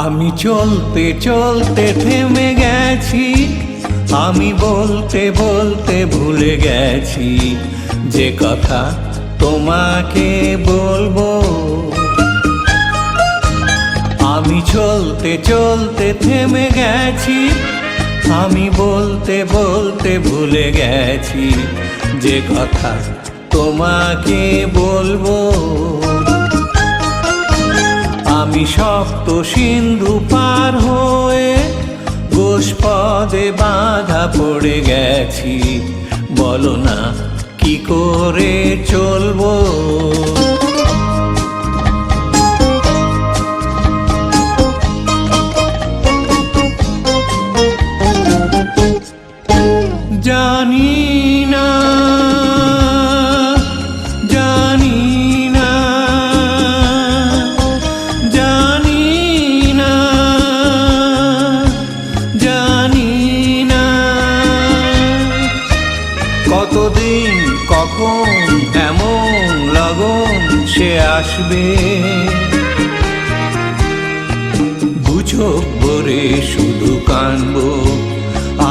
আমি চলতে চলতে থেমে গেছি, আমি বলতে বলতে ভুলে গেছি যে কথা তোমাকে বলবো। আমি চলতে চলতে থেমে গেছি, আমি বলতে বলতে ভুলে গেছি যে কথা তোমাকে বলবো। আমি সপ্ত সিন্ধু পার হয়ে গোষ্পদে বাঁধা পড়ে গেছি, বলো না কি করে চলবো। জানি না জানি না জানি না জানি না কতদিন কখন এমন লগন সে আসবে, দুচোখ ভরে শুধু কানবো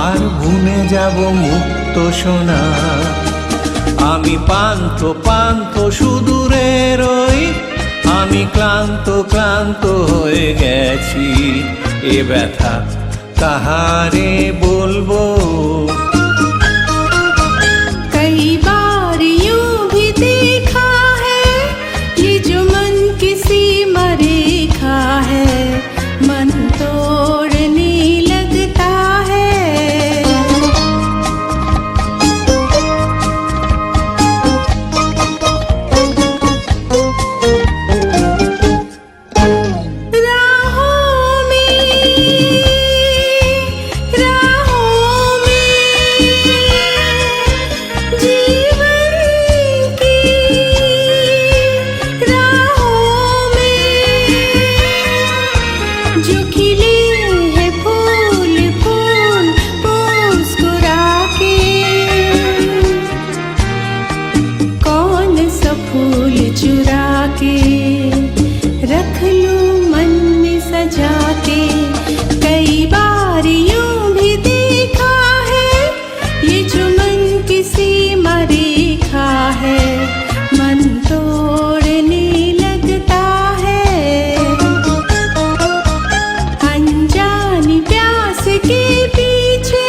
আর ভুলে যাব মুক্ত সোনা। আমি পান্থ পান্থ সুদূরে রই, আমি ক্লান্ত ক্লান্ত হয়ে গেছি, এ ব্যথা কাহারে বলবো। कई बार यूं भी देखा है ये जो मन किसी मरेखा है, मन तोड़ने लगता है। जो खिले हैं फूल फूल मुस्कुरा के, कौन सा फूल चुरा के रख लूं मन में सजा के। कई बार यूं भी देखा है ये जो मन किसी मरेखा है, मन तोड़ने लगता है। अनजानी प्यास के पीछे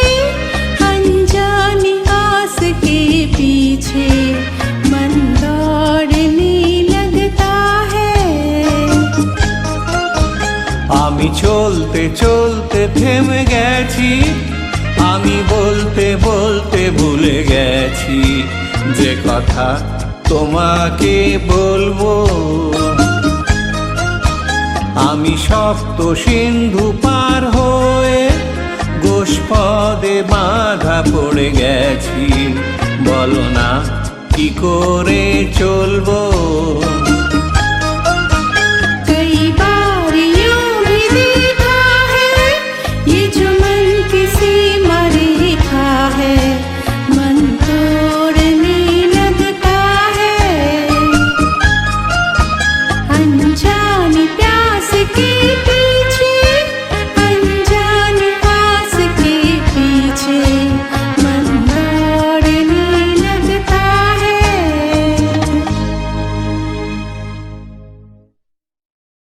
अनजानी आस के पीछे मन दौड़ने लगता है। আমি চলতে চলতে থেমে গেছি, আমি বলতে বলতে ভুলে গেছি যে কথা তোমাকে বলবো। আমি সপ্ত সিন্ধু পার হয়ে গোষ্পদে বাঁধা পড়ে গেছি, বলো না কি করে চলবো।